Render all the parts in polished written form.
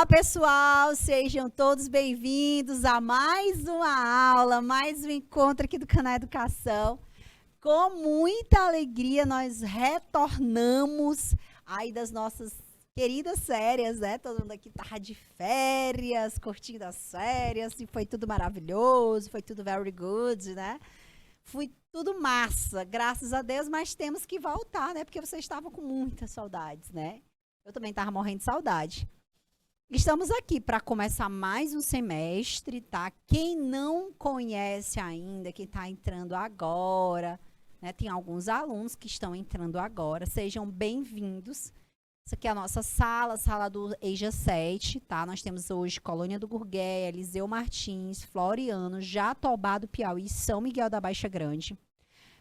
pessoal, sejam todos bem-vindos a mais uma aula, mais um encontro aqui do canal Educação. Com muita alegria nós retornamos aí das nossas queridas férias, né? Todo mundo aqui tava de férias, curtindo as férias, e foi tudo maravilhoso, foi tudo very good, né? Foi tudo massa, graças a Deus, mas temos que voltar, né? Porque vocês estavam com muitas saudades, né? Eu também tava morrendo de saudade. Estamos aqui para começar mais um semestre, tá? Quem não conhece ainda, quem está entrando agora, né? Tem alguns alunos que estão entrando agora, sejam bem-vindos. Essa aqui é a nossa sala do EJA 7, tá? Nós temos hoje Colônia do Gurgueia, Eliseu Martins, Floriano, Jatobá do Piauí e São Miguel da Baixa Grande.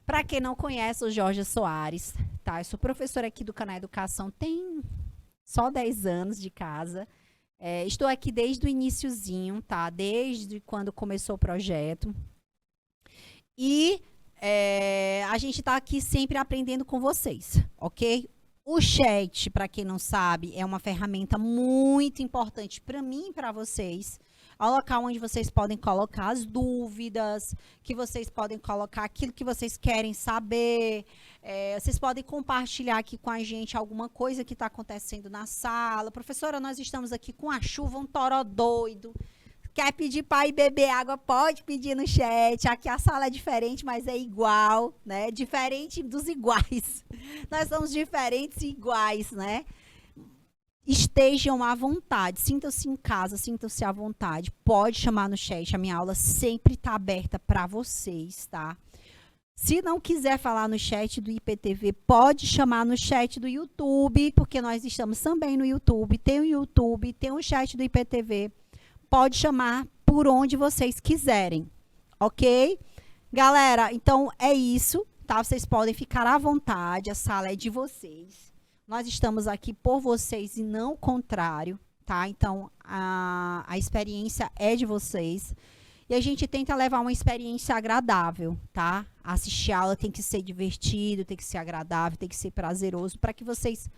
Para quem não conhece, o Jorge Soares, tá? Eu sou professora aqui do canal Educação, tem só 10 anos de casa. Estou aqui desde o iniciozinho, tá? Desde quando começou o projeto. E a gente está aqui sempre aprendendo com vocês, ok? O chat, para quem não sabe, é uma ferramenta muito importante para mim e para vocês. É um local onde vocês podem colocar as dúvidas, que vocês podem colocar aquilo que vocês querem saber. Vocês podem compartilhar aqui com a gente alguma coisa que está acontecendo na sala. Professora, nós estamos aqui com a chuva, um toró doido. Quer pedir para ir beber água? Pode pedir no chat. Aqui a sala é diferente, mas é igual, né? Diferente dos iguais. Nós somos diferentes e iguais, né? Estejam à vontade, sintam-se em casa, sintam-se à vontade. Pode chamar no chat, a minha aula sempre está aberta para vocês, tá? Se não quiser falar no chat do IPTV, pode chamar no chat do YouTube, porque nós estamos também no YouTube. Tem o YouTube, tem o chat do IPTV. Pode chamar por onde vocês quiserem, ok? Galera, então é isso, tá? Vocês podem ficar à vontade, a sala é de vocês. Nós estamos aqui por vocês e não o contrário, tá? Então, a experiência é de vocês. E a gente tenta levar uma experiência agradável, tá? Assistir a aula tem que ser divertido, tem que ser agradável, tem que ser prazeroso, para que vocês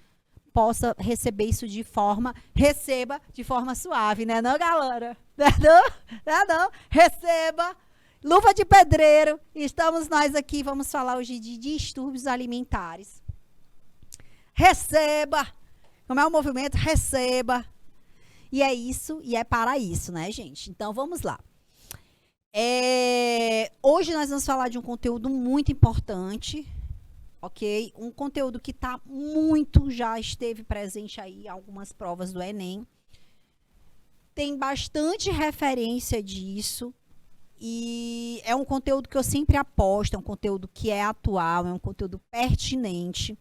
possam receber isso receba de forma suave, né não, galera? Não? Receba, luva de pedreiro. Estamos nós aqui, vamos falar hoje de distúrbios alimentares. Receba, como é o movimento, receba. E é isso, e é para isso, né, gente? Então, vamos lá. Hoje nós vamos falar de um conteúdo muito importante, ok? Um conteúdo que já esteve presente aí em algumas provas do Enem. Tem bastante referência disso. E é um conteúdo que eu sempre aposto, é um conteúdo que é atual, é um conteúdo pertinente.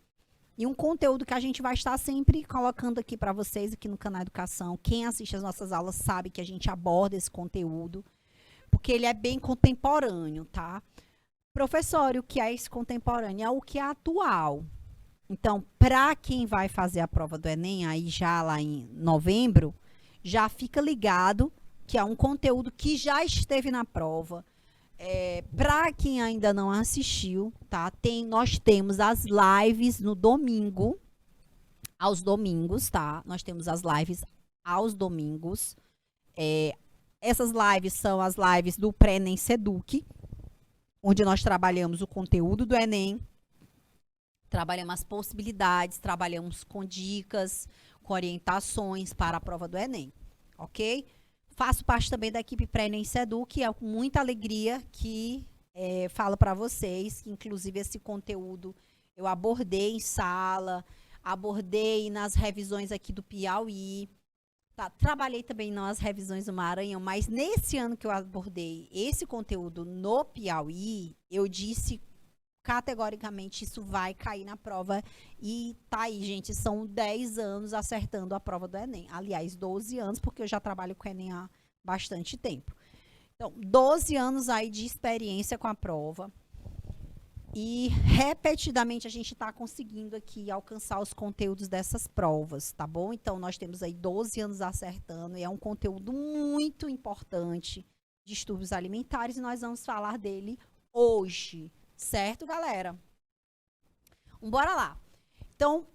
E um conteúdo que a gente vai estar sempre colocando aqui para vocês, aqui no canal Educação. Quem assiste as nossas aulas sabe que a gente aborda esse conteúdo, porque ele é bem contemporâneo, tá? Professor, o que é esse contemporâneo? É o que é atual. Então, para quem vai fazer a prova do Enem, aí já lá em novembro, já fica ligado que é um conteúdo que já esteve na prova. Para quem ainda não assistiu, tá? Nós temos as lives no domingo, aos domingos, tá? Nós temos as lives aos domingos. Essas lives são as lives do Pré-ENEM Seduc, onde nós trabalhamos o conteúdo do Enem, trabalhamos as possibilidades, trabalhamos com dicas, com orientações para a prova do Enem, ok? Faço parte também da equipe Pré-ENEM Seduc, é com muita alegria que falo para vocês, que inclusive esse conteúdo eu abordei em sala, abordei nas revisões aqui do Piauí, tá? Trabalhei também nas revisões do Maranhão, mas nesse ano que eu abordei esse conteúdo no Piauí, eu disse categoricamente isso vai cair na prova e tá aí, gente, são 10 anos acertando a prova do Enem. Aliás, 12 anos, porque eu já trabalho com o Enem há bastante tempo. Então, 12 anos aí de experiência com a prova e repetidamente a gente está conseguindo aqui alcançar os conteúdos dessas provas, tá bom? Então, nós temos aí 12 anos acertando e é um conteúdo muito importante, distúrbios alimentares, e nós vamos falar dele hoje. Certo, galera? Bora lá. Então,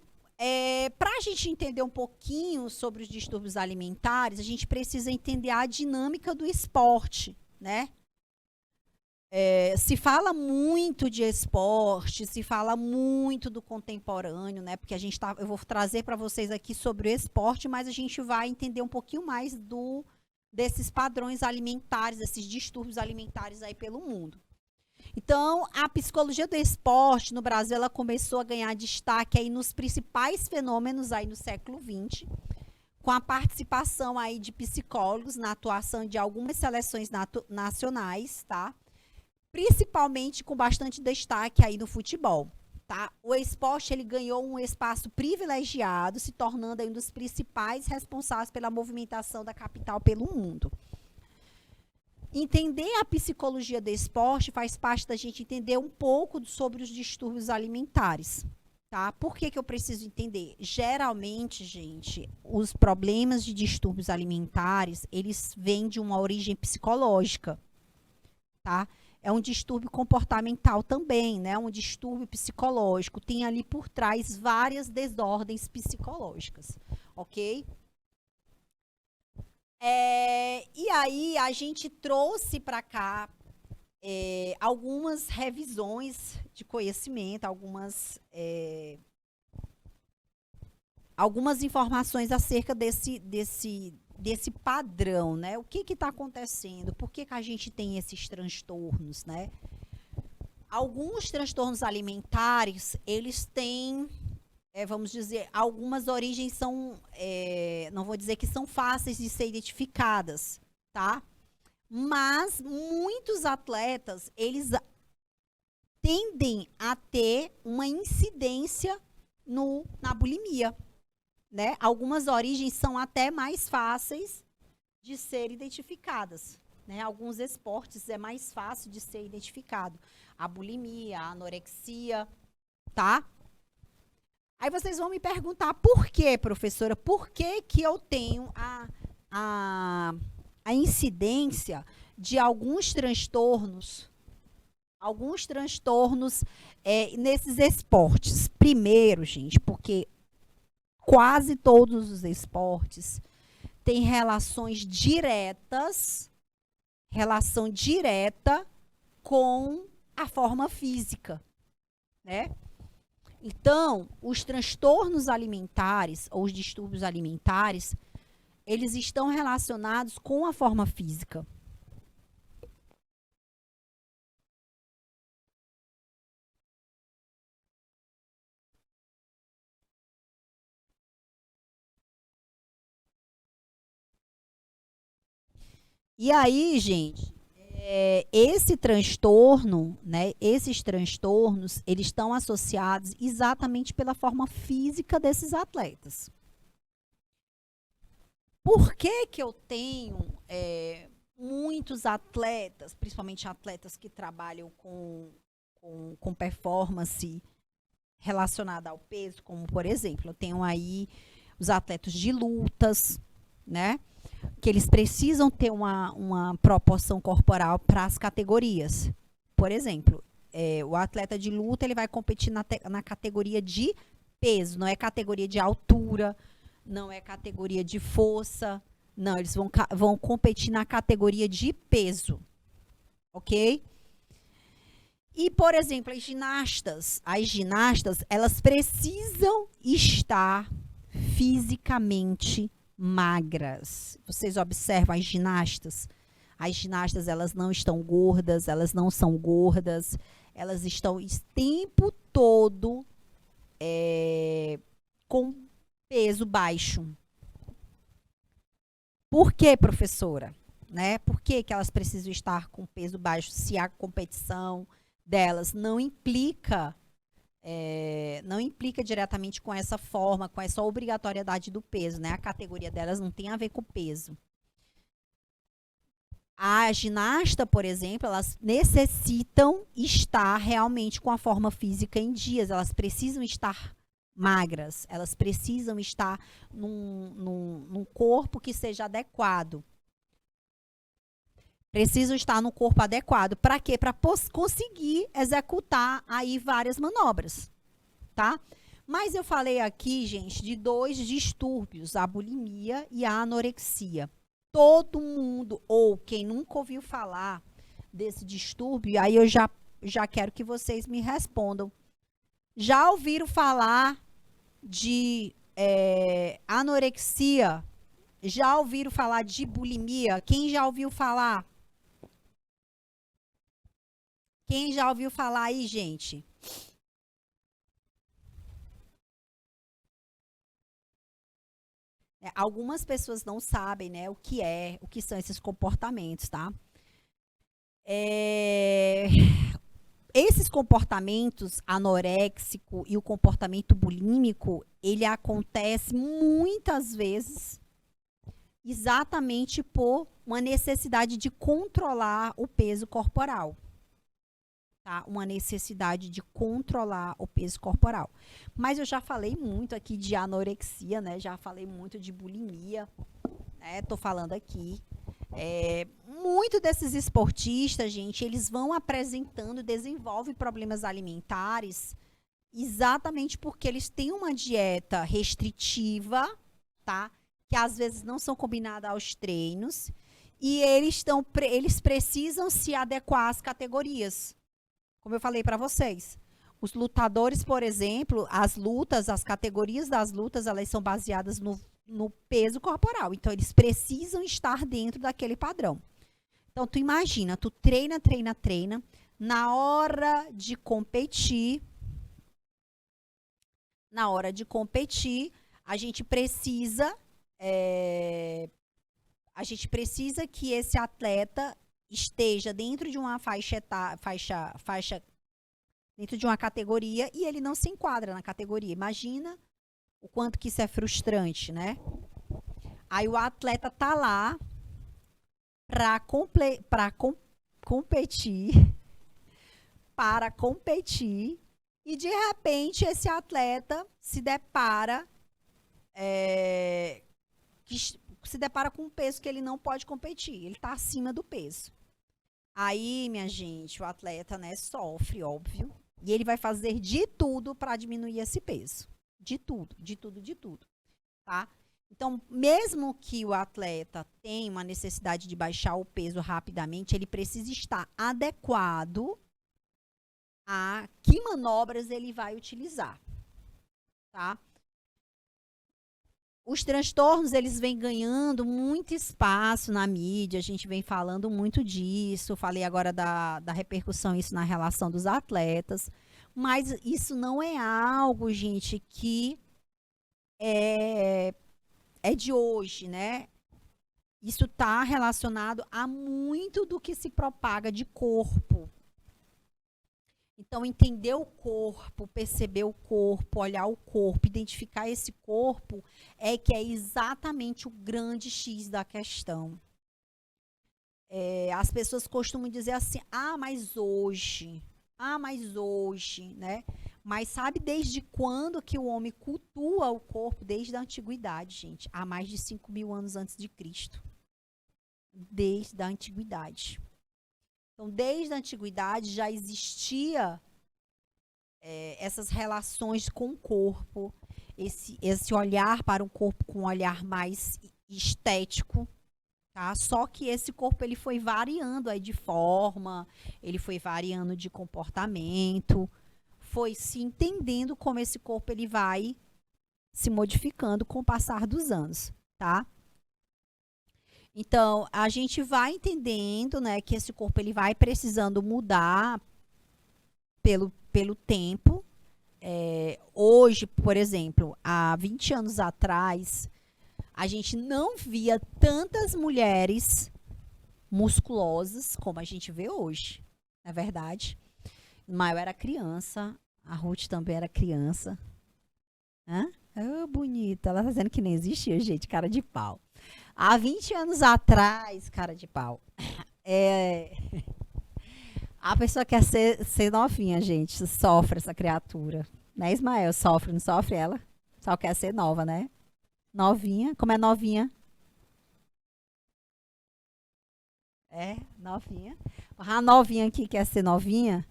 Para a gente entender um pouquinho sobre os distúrbios alimentares, a gente precisa entender a dinâmica do esporte, né? Se fala muito de esporte, se fala muito do contemporâneo, né? Porque eu vou trazer para vocês aqui sobre o esporte, mas a gente vai entender um pouquinho mais desses padrões alimentares, desses distúrbios alimentares aí pelo mundo. Então, a psicologia do esporte no Brasil, ela começou a ganhar destaque aí nos principais fenômenos aí no século XX, com a participação aí de psicólogos na atuação de algumas seleções nacionais, tá? Principalmente com bastante destaque aí no futebol, tá? O esporte, ele ganhou um espaço privilegiado, se tornando aí um dos principais responsáveis pela movimentação da capital pelo mundo. Entender a psicologia do esporte faz parte da gente entender um pouco sobre os distúrbios alimentares, tá? Por que eu preciso entender? Geralmente, gente, os problemas de distúrbios alimentares, eles vêm de uma origem psicológica, tá? É um distúrbio comportamental também, né? Um distúrbio psicológico. Tem ali por trás várias desordens psicológicas, ok? E aí, a gente trouxe para cá algumas revisões de conhecimento, algumas informações acerca desse padrão, né? O que está acontecendo? Por que a gente tem esses transtornos, né? Alguns transtornos alimentares, eles têm, vamos dizer, algumas origens são, não vou dizer que são fáceis de ser identificadas, tá? Mas muitos atletas, eles tendem a ter uma incidência na bulimia, né? Algumas origens são até mais fáceis de ser identificadas, né? Alguns esportes é mais fácil de ser identificado. A bulimia, a anorexia, tá? Aí vocês vão me perguntar, por quê, professora? Por que que eu tenho a incidência de alguns transtornos nesses esportes? Primeiro, gente, porque quase todos os esportes têm relação direta com a forma física, né? Então, os transtornos alimentares ou os distúrbios alimentares, eles estão relacionados com a forma física. E aí, gente, esse transtorno, né, esses transtornos, eles estão associados exatamente pela forma física desses atletas. Por que que eu tenho muitos atletas, principalmente atletas que trabalham com performance relacionada ao peso, como, por exemplo, eu tenho aí os atletas de lutas, né? Que eles precisam ter uma proporção corporal para as categorias. Por exemplo, o atleta de luta, ele vai competir na categoria de peso, não é categoria de altura, não é categoria de força, não, eles vão competir na categoria de peso, ok? E, por exemplo, as ginastas, elas precisam estar fisicamente magras. Vocês observam as ginastas, elas não estão gordas, elas não são gordas, elas estão o tempo todo com peso baixo. Por que, professora? Né? Por que elas precisam estar com peso baixo se a competição delas não implica diretamente com essa forma, com essa obrigatoriedade do peso, né? A categoria delas não tem a ver com peso. A ginasta, por exemplo, elas necessitam estar realmente com a forma física em dias, elas precisam estar magras, elas precisam estar num corpo que seja adequado. Precisam estar no corpo adequado. Para quê? Para conseguir executar aí várias manobras, tá? Mas eu falei aqui, gente, de 2 distúrbios, a bulimia e a anorexia. Todo mundo, ou quem nunca ouviu falar desse distúrbio, aí eu já quero que vocês me respondam. Já ouviram falar de anorexia? Já ouviram falar de bulimia? Quem já ouviu falar? Quem já ouviu falar aí, gente? Algumas pessoas não sabem, né, o que são esses comportamentos, tá? Esses comportamentos anoréxico e o comportamento bulímico, ele acontece muitas vezes exatamente por uma necessidade de controlar o peso corporal. Tá? Uma necessidade de controlar o peso corporal. Mas eu já falei muito aqui de anorexia, né? Já falei muito de bulimia, né? Tô falando aqui. Muito desses esportistas, gente, eles vão apresentando, desenvolvem problemas alimentares exatamente porque eles têm uma dieta restritiva, tá? Que às vezes não são combinadas aos treinos e eles precisam se adequar às categorias. Como eu falei para vocês, os lutadores, por exemplo, as categorias das lutas, elas são baseadas no peso corporal. Então, eles precisam estar dentro daquele padrão. Então, tu imagina, tu treina. Na hora de competir, a gente precisa que esse atleta esteja dentro de uma faixa dentro de uma categoria e ele não se enquadra na categoria. Imagina o quanto que isso é frustrante, né? Aí o atleta tá lá para competir e de repente esse atleta se depara com um peso que ele não pode competir. Ele está acima do peso. Aí, minha gente, o atleta, né, sofre, óbvio. E ele vai fazer de tudo para diminuir esse peso. De tudo. Tá? Então, mesmo que o atleta tenha uma necessidade de baixar o peso rapidamente, ele precisa estar adequado a que manobras ele vai utilizar. Tá? Os transtornos, eles vêm ganhando muito espaço na mídia, a gente vem falando muito disso, falei agora da repercussão isso na relação dos atletas, mas isso não é algo, gente, que é de hoje, né? Isso está relacionado a muito do que se propaga de corpo. Então, entender o corpo, perceber o corpo, olhar o corpo, identificar esse corpo, que é exatamente o grande X da questão. As pessoas costumam dizer assim, mas hoje, né? Mas sabe desde quando que o homem cultua o corpo? Desde a antiguidade, gente. Há mais de 5.000 anos antes de Cristo. Desde a antiguidade. Então, desde a antiguidade já existia essas relações com o corpo, esse olhar para um corpo com um olhar mais estético, tá? Só que esse corpo ele foi variando aí de forma, ele foi variando de comportamento, foi se entendendo como esse corpo ele vai se modificando com o passar dos anos, tá? Então, a gente vai entendendo, né, que esse corpo ele vai precisando mudar pelo tempo. Hoje, por exemplo, há 20 anos atrás, a gente não via tantas mulheres musculosas como a gente vê hoje, não é verdade? Mas eu era criança, a Ruth também era criança. Bonita, ela tá dizendo que nem existia, gente, cara de pau. Há 20 anos atrás, cara de pau, a pessoa quer ser novinha, gente, sofre essa criatura. Né, Ismael? Sofre, não sofre ela? Só quer ser nova, né? Novinha, como é novinha? Novinha. A novinha aqui quer ser novinha.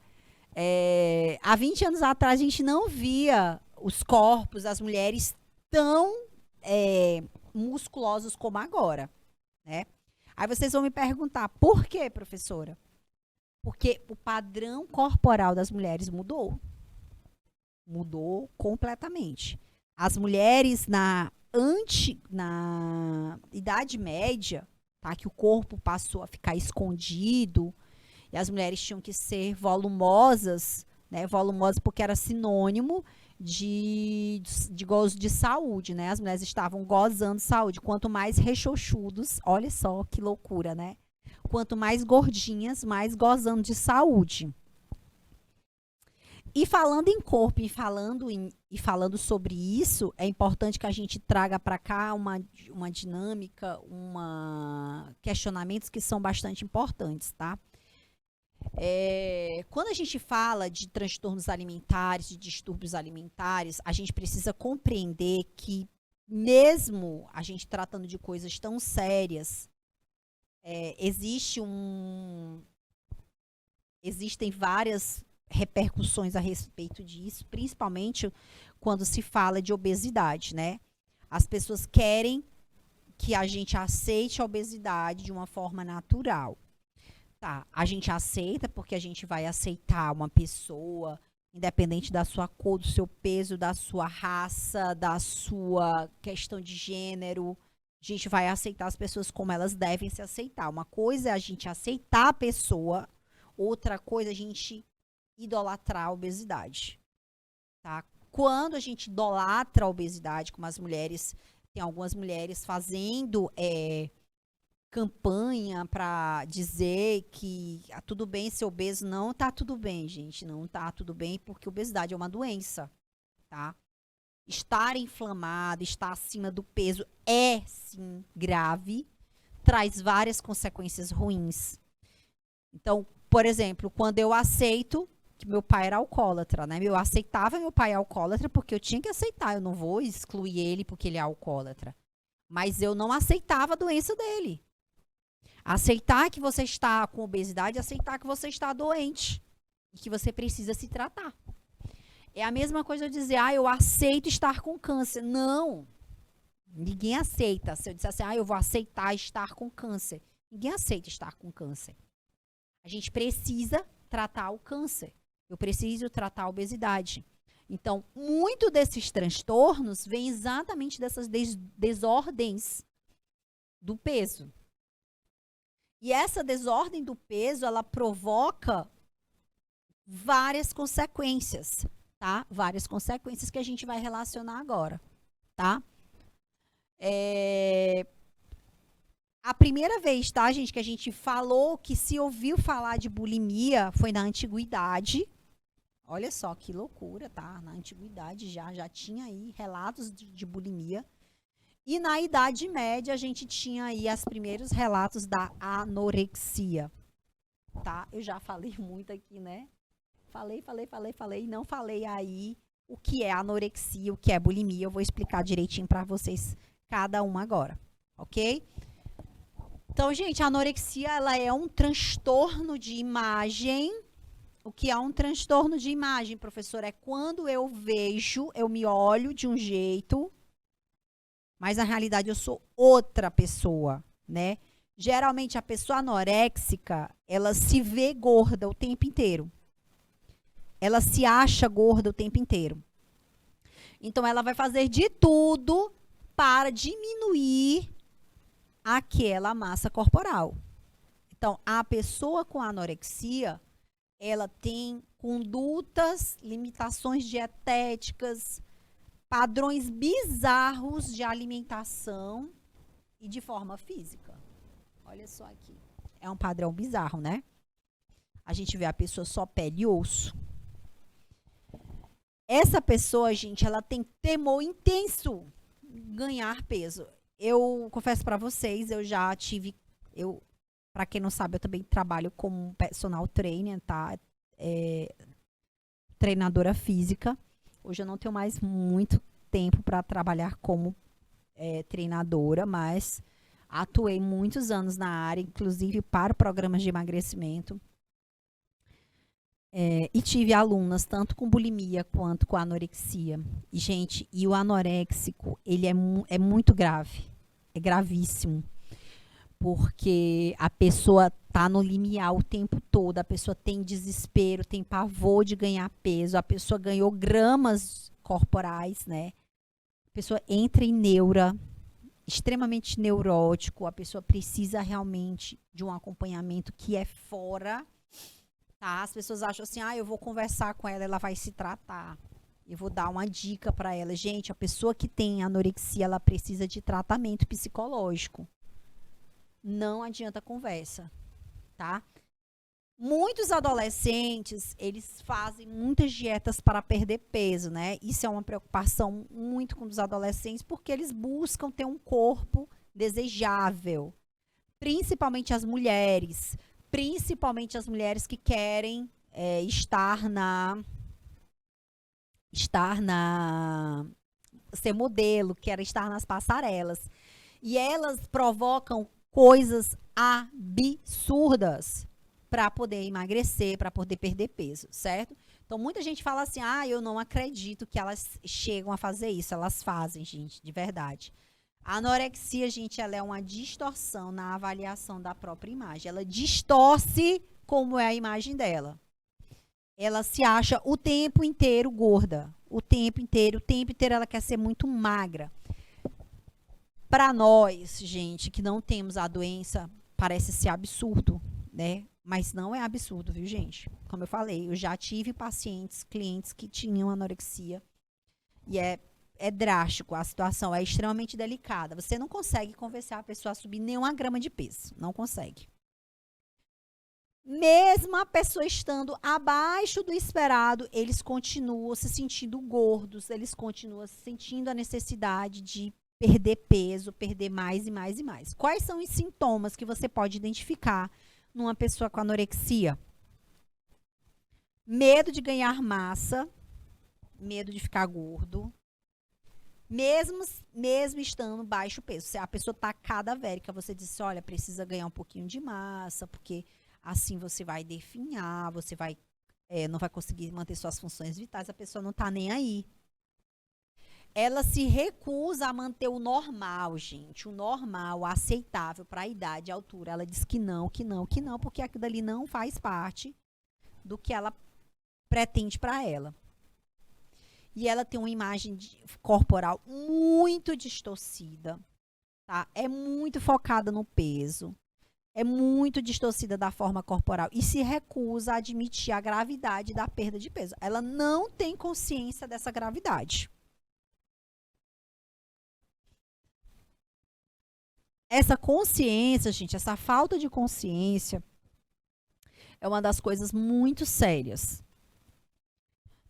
Há 20 anos atrás a gente não via os corpos das mulheres tão musculosos como agora, né? Aí vocês vão me perguntar, por quê, professora? Porque o padrão corporal das mulheres mudou. Mudou completamente. As mulheres na Idade Média, tá, que o corpo passou a ficar escondido, e as mulheres tinham que ser volumosas, né? Volumosas porque era sinônimo de gozo de saúde, né? As mulheres estavam gozando de saúde. Quanto mais rechonchudos, olha só que loucura, né? Quanto mais gordinhas, mais gozando de saúde. E falando em corpo e falando sobre isso, é importante que a gente traga para cá uma dinâmica, questionamentos que são bastante importantes, tá? Quando a gente fala de transtornos alimentares, de distúrbios alimentares, a gente precisa compreender que mesmo a gente tratando de coisas tão sérias, existem várias repercussões a respeito disso, principalmente quando se fala de obesidade, né? As pessoas querem que a gente aceite a obesidade de uma forma natural. Tá, a gente aceita porque a gente vai aceitar uma pessoa, independente da sua cor, do seu peso, da sua raça, da sua questão de gênero. A gente vai aceitar as pessoas como elas devem se aceitar. Uma coisa é a gente aceitar a pessoa, outra coisa é a gente idolatrar a obesidade, tá? Quando a gente idolatra a obesidade, como as mulheres, tem algumas mulheres fazendo campanha para dizer que tudo bem ser obeso, não tá tudo bem, gente, não tá tudo bem, porque obesidade é uma doença, tá? Estar inflamado, estar acima do peso é, sim, grave, traz várias consequências ruins. Então, por exemplo, quando eu aceito que meu pai era alcoólatra, né? Eu aceitava meu pai alcoólatra porque eu tinha que aceitar, eu não vou excluir ele porque ele é alcoólatra. Mas eu não aceitava a doença dele. Aceitar que você está com obesidade, aceitar que você está doente e que você precisa se tratar. É a mesma coisa eu dizer, eu aceito estar com câncer. Não, ninguém aceita. Se eu disser assim, eu vou aceitar estar com câncer. Ninguém aceita estar com câncer. A gente precisa tratar o câncer. Eu preciso tratar a obesidade. Então, muito desses transtornos vem exatamente dessas desordens do peso. E essa desordem do peso, ela provoca várias consequências, tá? Várias consequências que a gente vai relacionar agora, tá? A primeira vez, tá, gente, que a gente falou, que se ouviu falar de bulimia, foi na antiguidade. Olha só que loucura, tá? Na antiguidade já tinha aí relatos de bulimia. E na Idade Média, a gente tinha aí os primeiros relatos da anorexia, tá? Eu já falei muito aqui, né? Falei, não falei aí o que é anorexia, o que é bulimia. Eu vou explicar direitinho para vocês, cada uma agora, ok? Então, gente, a anorexia, ela é um transtorno de imagem. O que é um transtorno de imagem, professor? É quando eu me olho de um jeito, mas na realidade eu sou outra pessoa, né? Geralmente a pessoa anoréxica, ela se vê gorda o tempo inteiro. Ela se acha gorda o tempo inteiro. Então ela vai fazer de tudo para diminuir aquela massa corporal. Então a pessoa com anorexia, ela tem condutas, limitações dietéticas, padrões bizarros de alimentação e de forma física. Olha só aqui. É um padrão bizarro, né? A gente vê a pessoa só pele e osso. Essa pessoa, gente, ela tem temor intenso em ganhar peso. Eu confesso para vocês, para quem não sabe, eu também trabalho como personal trainer, tá? Treinadora física. Hoje eu não tenho mais muito tempo para trabalhar como treinadora, mas atuei muitos anos na área, inclusive para programas de emagrecimento. E tive alunas tanto com bulimia quanto com anorexia. E, gente, e o anoréxico, ele é muito grave. É gravíssimo. Porque a pessoa tá no limiar o tempo todo, a pessoa tem desespero, tem pavor de ganhar peso, a pessoa ganhou gramas corporais, né? A pessoa entra em neura, extremamente neurótico, a pessoa precisa realmente de um acompanhamento que é fora, tá? As pessoas acham assim, eu vou conversar com ela, ela vai se tratar. Eu vou dar uma dica para ela. Gente, a pessoa que tem anorexia, ela precisa de tratamento psicológico. Não adianta conversa, tá? Muitos adolescentes, eles fazem muitas dietas para perder peso, né? Isso é uma preocupação muito com os adolescentes, porque eles buscam ter um corpo desejável. Principalmente as mulheres que querem ser modelo, querem estar nas passarelas. E elas provocam coisas absurdas para poder emagrecer, para poder perder peso, certo? Então, muita gente fala assim, eu não acredito que elas chegam a fazer isso. Elas fazem, gente, de verdade. A anorexia, gente, ela é uma distorção na avaliação da própria imagem. Ela distorce como é a imagem dela. Ela se acha o tempo inteiro gorda. O tempo inteiro ela quer ser muito magra. Para nós, gente, que não temos a doença, parece ser absurdo, né? Mas não é absurdo, viu, gente? Como eu falei, eu já tive clientes que tinham anorexia e é drástico, a situação é extremamente delicada. Você não consegue convencer a pessoa a subir nem 1 grama de peso, não consegue. Mesmo a pessoa estando abaixo do esperado, eles continuam se sentindo gordos, eles continuam sentindo a necessidade de perder peso, perder mais e mais e mais. Quais são os sintomas que você pode identificar numa pessoa com anorexia? Medo de ganhar massa, medo de ficar gordo, mesmo estando baixo peso. Se a pessoa está cadavérica, você diz, olha, precisa ganhar um pouquinho de massa, porque assim você vai definhar, você não vai conseguir manter suas funções vitais, a pessoa não está nem aí. Ela se recusa a manter o normal, gente. O normal, o aceitável para a idade e altura. Ela diz que não, porque aquilo ali não faz parte do que ela pretende para ela. E ela tem uma imagem corporal muito distorcida, tá? É muito focada no peso. É muito distorcida da forma corporal. E se recusa a admitir a gravidade da perda de peso. Ela não tem consciência dessa gravidade. Essa consciência, gente, essa falta de consciência é uma das coisas muito sérias.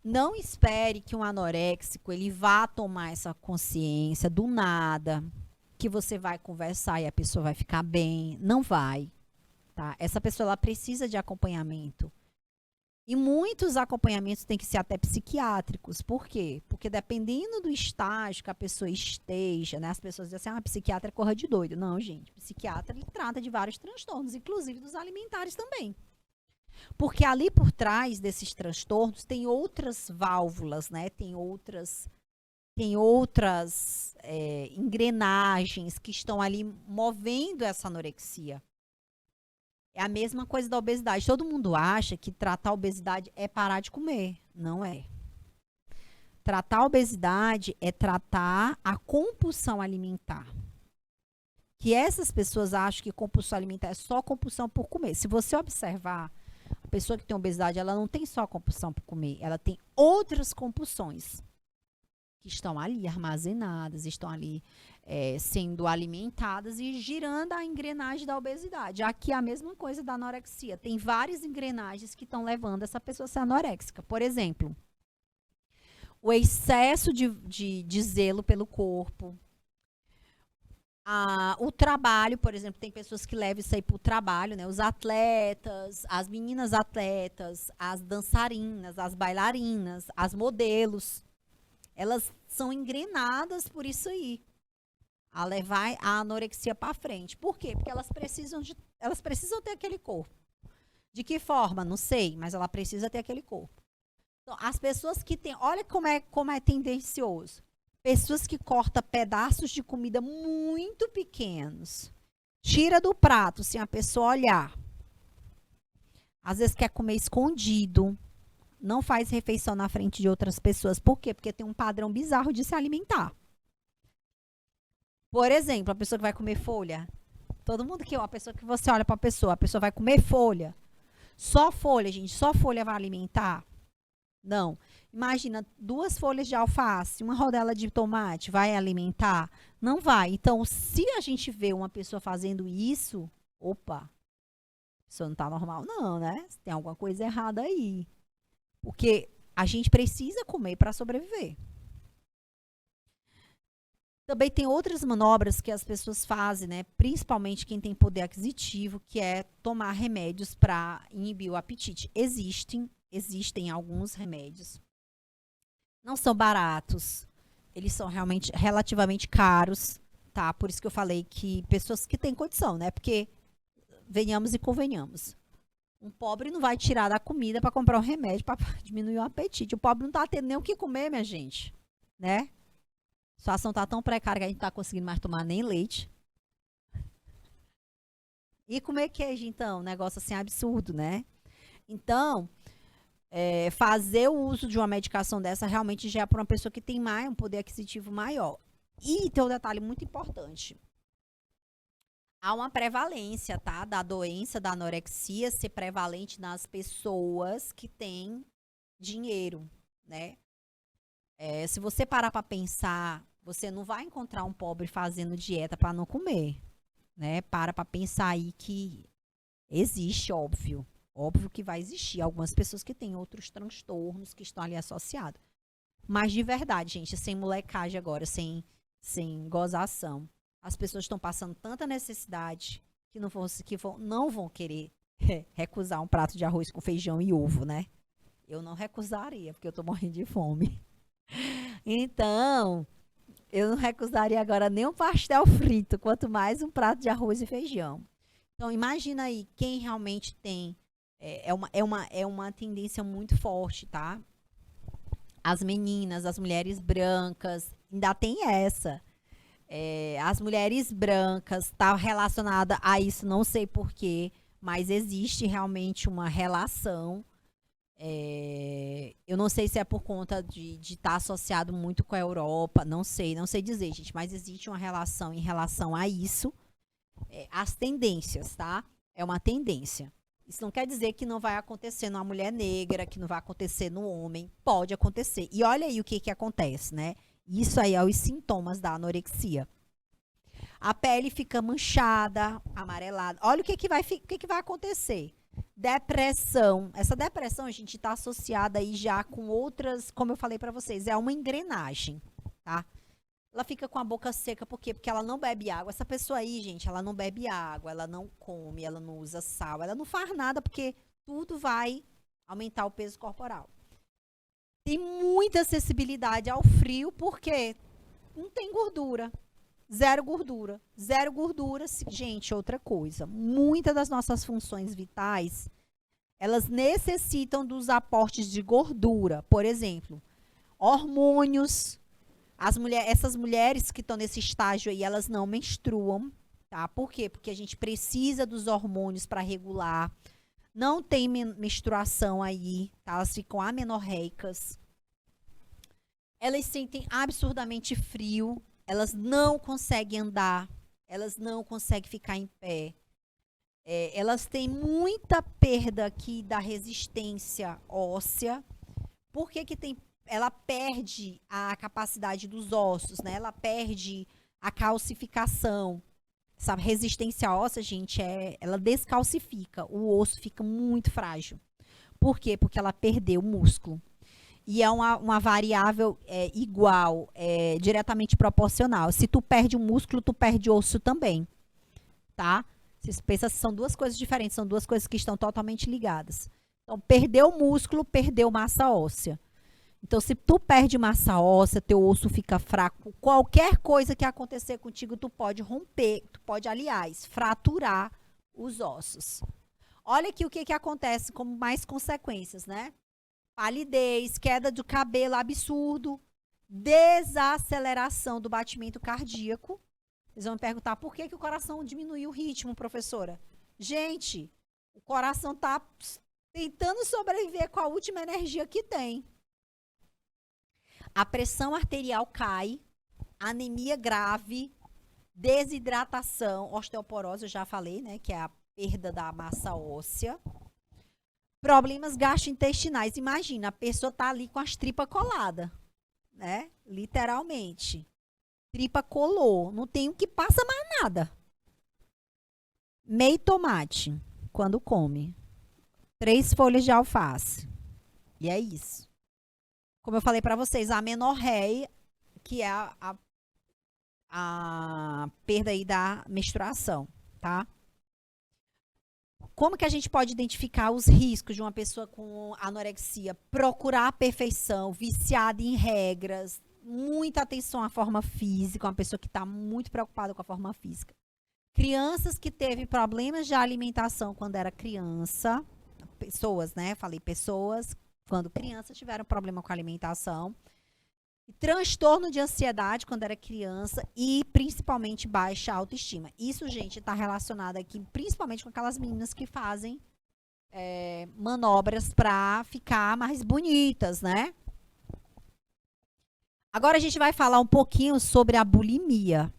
Não espere que um anoréxico ele vá tomar essa consciência do nada, que você vai conversar e a pessoa vai ficar bem. Não vai, tá? Essa pessoa ela precisa de acompanhamento. E muitos acompanhamentos têm que ser até psiquiátricos. Por quê? Porque dependendo do estágio que a pessoa esteja, né? As pessoas dizem assim, psiquiatra é corra de doido. Não, gente. Psiquiatra, ele trata de vários transtornos, inclusive dos alimentares também. Porque ali por trás desses transtornos tem outras válvulas, né? Tem outras engrenagens que estão ali movendo essa anorexia. É a mesma coisa da obesidade. Todo mundo acha que tratar a obesidade é parar de comer. Não é. Tratar a obesidade é tratar a compulsão alimentar. Que essas pessoas acham que compulsão alimentar é só compulsão por comer. Se você observar, a pessoa que tem obesidade, ela não tem só compulsão por comer. Ela tem outras compulsões que estão ali armazenadas, estão ali sendo alimentadas e girando a engrenagem da obesidade. Aqui é a mesma coisa da anorexia. Tem várias engrenagens que estão levando essa pessoa a ser anoréxica. Por exemplo, o excesso de zelo pelo corpo. O trabalho, por exemplo, tem pessoas que levam isso aí para o trabalho, né? Os atletas, as meninas atletas, as dançarinas, as bailarinas, as modelos. Elas são engrenadas por isso aí, a levar a anorexia para frente. Por quê? Porque elas precisam ter aquele corpo. De que forma? Não sei, mas ela precisa ter aquele corpo. Então, as pessoas que têm, olha como é tendencioso. Pessoas que cortam pedaços de comida muito pequenos. Tira do prato, se a pessoa olhar. Às vezes quer comer escondido. Não faz refeição na frente de outras pessoas. Por quê? Porque tem um padrão bizarro de se alimentar. Por exemplo, a pessoa que vai comer folha. Todo mundo que, a pessoa que você olha para a pessoa vai comer folha. Só folha, gente, só folha vai alimentar? Não. Imagina 2 folhas de alface, uma rodela de tomate, vai alimentar? Não vai. Então, se a gente vê uma pessoa fazendo isso, opa, a pessoa não está normal não, né? Tem alguma coisa errada aí. Porque a gente precisa comer para sobreviver. Também tem outras manobras que as pessoas fazem, né? Principalmente quem tem poder aquisitivo, que é tomar remédios para inibir o apetite. Existem alguns remédios. Não são baratos. Eles são realmente relativamente caros, tá? Por isso que eu falei que pessoas que têm condição, né? Porque venhamos e convenhamos. Um pobre não vai tirar da comida para comprar um remédio para diminuir o apetite. O pobre não tá tendo nem o que comer, minha gente, né? A situação tá tão precária que a gente não tá conseguindo mais tomar nem leite. E comer queijo, então? Um negócio assim absurdo, né? Então, fazer o uso de uma medicação dessa realmente já é para uma pessoa que tem um poder aquisitivo maior. E tem um detalhe muito importante. Há uma prevalência, tá? Da doença da anorexia ser prevalente nas pessoas que têm dinheiro, né? Se você parar para pensar, você não vai encontrar um pobre fazendo dieta para não comer, né? Para pensar aí que existe, óbvio. Óbvio que vai existir algumas pessoas que têm outros transtornos que estão ali associados. Mas de verdade, gente, sem molecagem agora, sem gozação. As pessoas estão passando tanta necessidade que não vão querer recusar um prato de arroz com feijão e ovo, né? Eu não recusaria, porque eu tô morrendo de fome. Então, eu não recusaria agora nem um pastel frito, quanto mais um prato de arroz e feijão. Então, imagina aí quem realmente tem. É uma tendência muito forte, tá? As meninas, as mulheres brancas, ainda tem essa. As mulheres brancas, tá relacionada a isso, não sei porquê, mas existe realmente uma relação. Eu não sei se é por conta de estar associado muito com a Europa, não sei dizer, gente, mas existe uma relação em relação a isso, as tendências, tá? É uma tendência. Isso não quer dizer que não vai acontecer numa mulher negra, que não vai acontecer no homem, pode acontecer. E olha aí o que acontece, né? Isso aí é os sintomas da anorexia. A pele fica manchada, amarelada. Olha o que vai acontecer. Depressão. Essa depressão, a gente, está associada aí já com outras, como eu falei para vocês, é uma engrenagem, tá? Ela fica com a boca seca, por quê? Porque ela não bebe água. Essa pessoa aí, gente, ela não bebe água, ela não come, ela não usa sal, ela não faz nada, porque tudo vai aumentar o peso corporal. Tem muita acessibilidade ao frio, porque não tem gordura. Zero gordura. Zero gordura, gente, outra coisa. Muitas das nossas funções vitais, elas necessitam dos aportes de gordura. Por exemplo, hormônios. Essas mulheres que estão nesse estágio aí, elas não menstruam, tá? Por quê? Porque a gente precisa dos hormônios para regular. Não tem menstruação aí, tá? Elas ficam amenorreicas. Elas sentem absurdamente frio. Elas não conseguem andar. Elas não conseguem ficar em pé. Elas têm muita perda aqui da resistência óssea. Por que tem? Ela perde a capacidade dos ossos, né? Ela perde a calcificação. Essa resistência óssea, gente, ela descalcifica. O osso fica muito frágil. Por quê? Porque ela perdeu o músculo. E é uma variável igual, diretamente proporcional. Se tu perde o músculo, tu perde o osso também, tá? Você pensa que são duas coisas diferentes, são duas coisas que estão totalmente ligadas. Então, perdeu o músculo, perdeu massa óssea. Então, se tu perde massa óssea, teu osso fica fraco, qualquer coisa que acontecer contigo, tu pode romper, tu pode, aliás, fraturar os ossos. Olha aqui o que acontece como mais consequências, né? Palidez, queda do cabelo absurdo, desaceleração do batimento cardíaco. Vocês vão me perguntar por que o coração diminuiu o ritmo, professora? Gente, o coração está tentando sobreviver com a última energia que tem. A pressão arterial cai, anemia grave, desidratação, osteoporose, eu já falei, né, que é a perda da massa óssea. Problemas gastrointestinais. Imagina, a pessoa tá ali com as tripas coladas, né? Literalmente. Tripa colou, não tem o que passa mais nada. Meio tomate, quando come. 3 folhas de alface. E é isso. Como eu falei para vocês, a amenorreia, que é a perda aí da menstruação, tá? Como que a gente pode identificar os riscos de uma pessoa com anorexia? Procurar a perfeição, viciada em regras, muita atenção à forma física, uma pessoa que está muito preocupada com a forma física. Crianças que teve problemas de alimentação quando era criança, pessoas, né? Falei pessoas, quando criança tiveram problema com a alimentação. Transtorno de ansiedade quando era criança e principalmente baixa autoestima. Isso, gente, está relacionado aqui principalmente com aquelas meninas que fazem manobras para ficar mais bonitas, né? Agora a gente vai falar um pouquinho sobre a bulimia,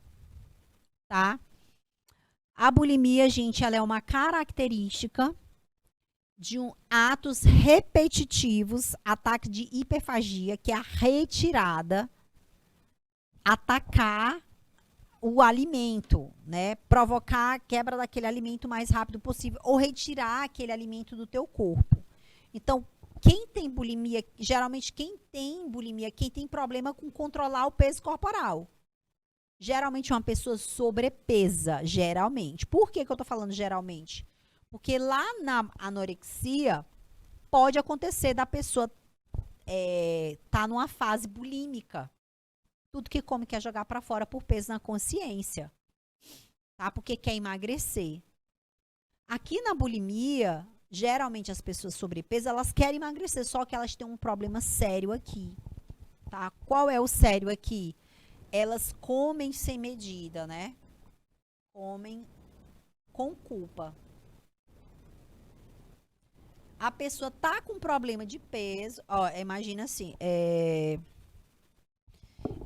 tá? A bulimia, gente, ela é uma característica de atos repetitivos, ataque de hiperfagia, que é a retirada, atacar o alimento, né? Provocar a quebra daquele alimento o mais rápido possível ou retirar aquele alimento do teu corpo. Então, quem tem bulimia, geralmente quem tem problema com controlar o peso corporal. Geralmente uma pessoa sobrepesa, geralmente. Por que eu tô falando geralmente? Porque lá na anorexia, pode acontecer da pessoa tá numa fase bulímica. Tudo que come quer jogar para fora por peso na consciência. Tá? Porque quer emagrecer. Aqui na bulimia, geralmente as pessoas sobrepesas, elas querem emagrecer, só que elas têm um problema sério aqui. Tá? Qual é o sério aqui? Elas comem sem medida, né? Comem com culpa. A pessoa tá com problema de peso, ó, imagina assim,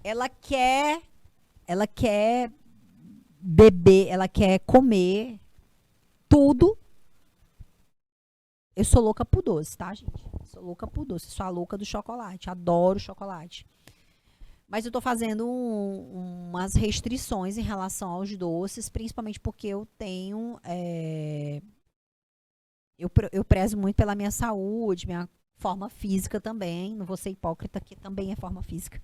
ela quer beber, ela quer comer tudo. Eu sou louca por doce, tá, gente? Sou louca por doce, sou a louca do chocolate, adoro chocolate. Mas eu tô fazendo umas restrições em relação aos doces, principalmente porque eu tenho eu prezo muito pela minha saúde, minha forma física também. Não vou ser hipócrita, que também é forma física.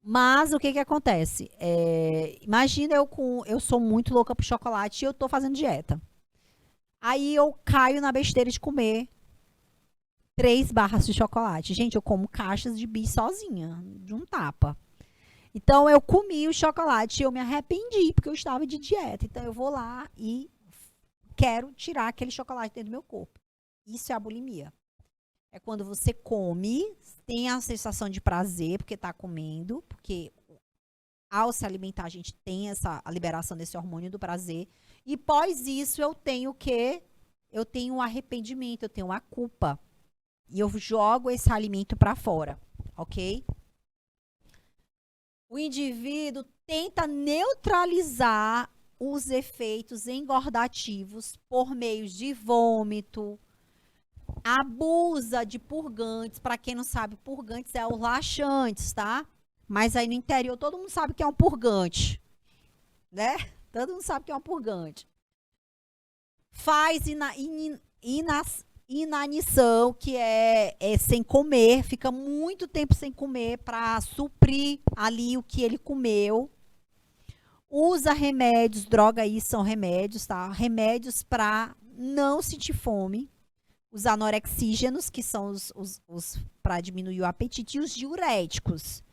Mas o que acontece? Imagina eu sou muito louca por chocolate e eu tô fazendo dieta. Aí eu caio na besteira de comer 3 barras de chocolate. Gente, eu como caixas de bis sozinha, de um tapa. Então eu comi o chocolate e eu me arrependi, porque eu estava de dieta. Então eu vou lá e quero tirar aquele chocolate dentro do meu corpo. Isso é a bulimia. É quando você come, tem a sensação de prazer, porque está comendo, porque ao se alimentar a gente tem a liberação desse hormônio do prazer. E pós isso eu tenho o quê? Eu tenho um arrependimento, eu tenho a culpa. E eu jogo esse alimento para fora, ok? O indivíduo tenta neutralizar os efeitos engordativos por meio de vômito, abusa de purgantes. Para quem não sabe, purgantes é os laxantes, tá? Mas aí no interior todo mundo sabe que é um purgante, né? Todo mundo sabe que é um purgante. Faz inanição, que é sem comer, fica muito tempo sem comer para suprir ali o que ele comeu. Usa remédios, droga aí são remédios, tá? Remédios para não sentir fome. Os anorexígenos, que são os para diminuir o apetite, e os diuréticos.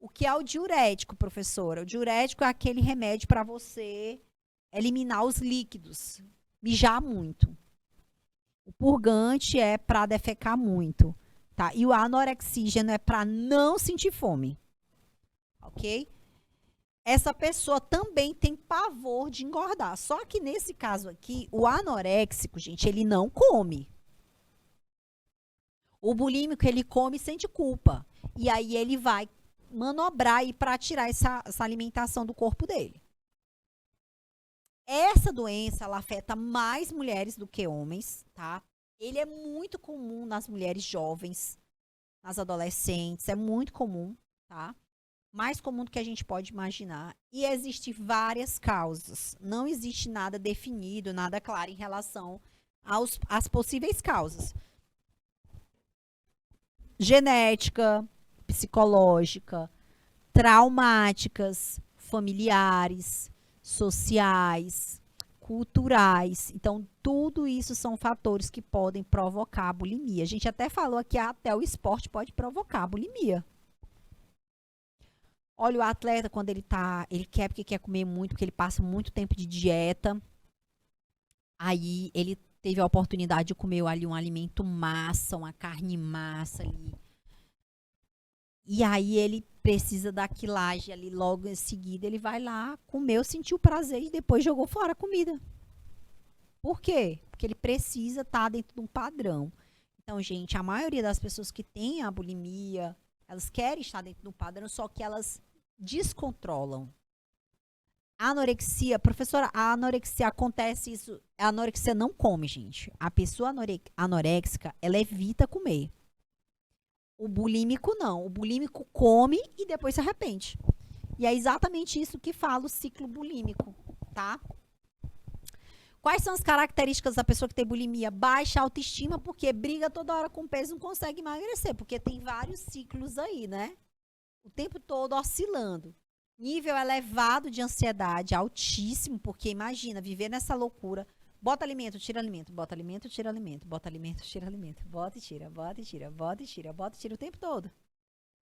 O que é o diurético, professora? O diurético é aquele remédio para você eliminar os líquidos, mijar muito. O purgante é para defecar muito, tá? E o anorexígeno é para não sentir fome, ok? Essa pessoa também tem pavor de engordar. Só que nesse caso aqui, o anoréxico, gente, ele não come. O bulímico, ele come e sente culpa. E aí ele vai manobrar para tirar essa alimentação do corpo dele. Essa doença, ela afeta mais mulheres do que homens, tá? Ele é muito comum nas mulheres jovens, nas adolescentes, é muito comum, tá? Mais comum do que a gente pode imaginar. E existem várias causas. Não existe nada definido, nada claro em relação às possíveis causas. Genética, psicológica, traumáticas, familiares, sociais, culturais. Então, tudo isso são fatores que podem provocar a bulimia. A gente até falou aqui, até o esporte pode provocar a bulimia. Olha o atleta quando ele quer porque quer comer muito, porque ele passa muito tempo de dieta. Aí ele teve a oportunidade de comer ali um alimento massa, uma carne massa ali. E aí ele precisa da quilagem ali logo em seguida, ele vai lá, comeu, sentiu prazer e depois jogou fora a comida. Por quê? Porque ele precisa estar dentro de um padrão. Então, gente, a maioria das pessoas que têm a bulimia, elas querem estar dentro do padrão, só que elas descontrolam. A anorexia, professora, a anorexia acontece isso. A anorexia não come, gente. A pessoa anoréxica, ela evita comer. O bulímico não. O bulímico come e depois se arrepende. E é exatamente isso que fala o ciclo bulímico, tá? Quais são as características da pessoa que tem bulimia? Baixa autoestima, porque briga toda hora com peso e não consegue emagrecer, porque tem vários ciclos aí, né? O tempo todo oscilando. Nível elevado de ansiedade, altíssimo, porque imagina, viver nessa loucura. Bota alimento, tira alimento, bota alimento, tira alimento, bota alimento, tira alimento, bota e tira, bota e tira, bota e tira, bota e tira o tempo todo,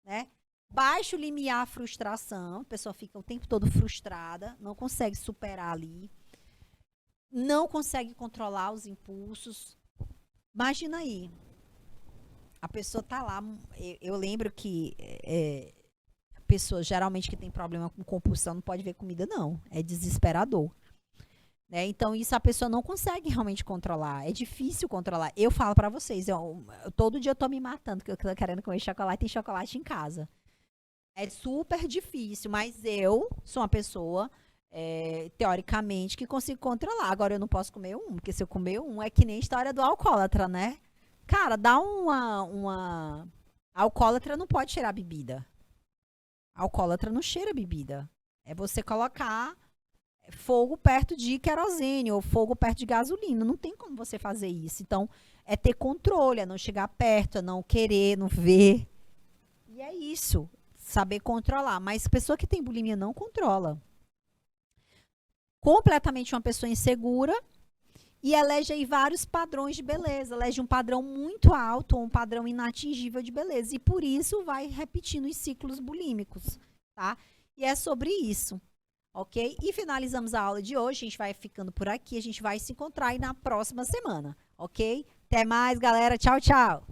né? Baixo limiar frustração, a pessoa fica o tempo todo frustrada, não consegue superar ali, não consegue controlar os impulsos. Imagina aí, a pessoa tá lá, eu lembro que pessoas geralmente que tem problema com compulsão não pode ver comida não, é desesperador. Né? Então, isso a pessoa não consegue realmente controlar. É difícil controlar. Eu falo pra vocês, todo dia eu tô me matando, porque eu tô querendo comer chocolate, tem chocolate em casa. É super difícil, mas eu sou uma pessoa, teoricamente, que consigo controlar. Agora, eu não posso comer um, porque se eu comer um, é que nem a história do alcoólatra, né? Cara, dá uma... Alcoólatra não pode cheirar bebida. Alcoólatra não cheira bebida. É você colocar fogo perto de querosene ou fogo perto de gasolina. Não tem como você fazer isso. Então, é ter controle, é não chegar perto, é não querer, não ver. E é isso. Saber controlar. Mas pessoa que tem bulimia não controla. Completamente uma pessoa insegura e elege aí vários padrões de beleza. Elege um padrão muito alto ou um padrão inatingível de beleza. E por isso vai repetindo os ciclos bulímicos, tá? E é sobre isso. Ok? E finalizamos a aula de hoje. A gente vai ficando por aqui. A gente vai se encontrar aí na próxima semana. Ok? Até mais, galera. Tchau, tchau.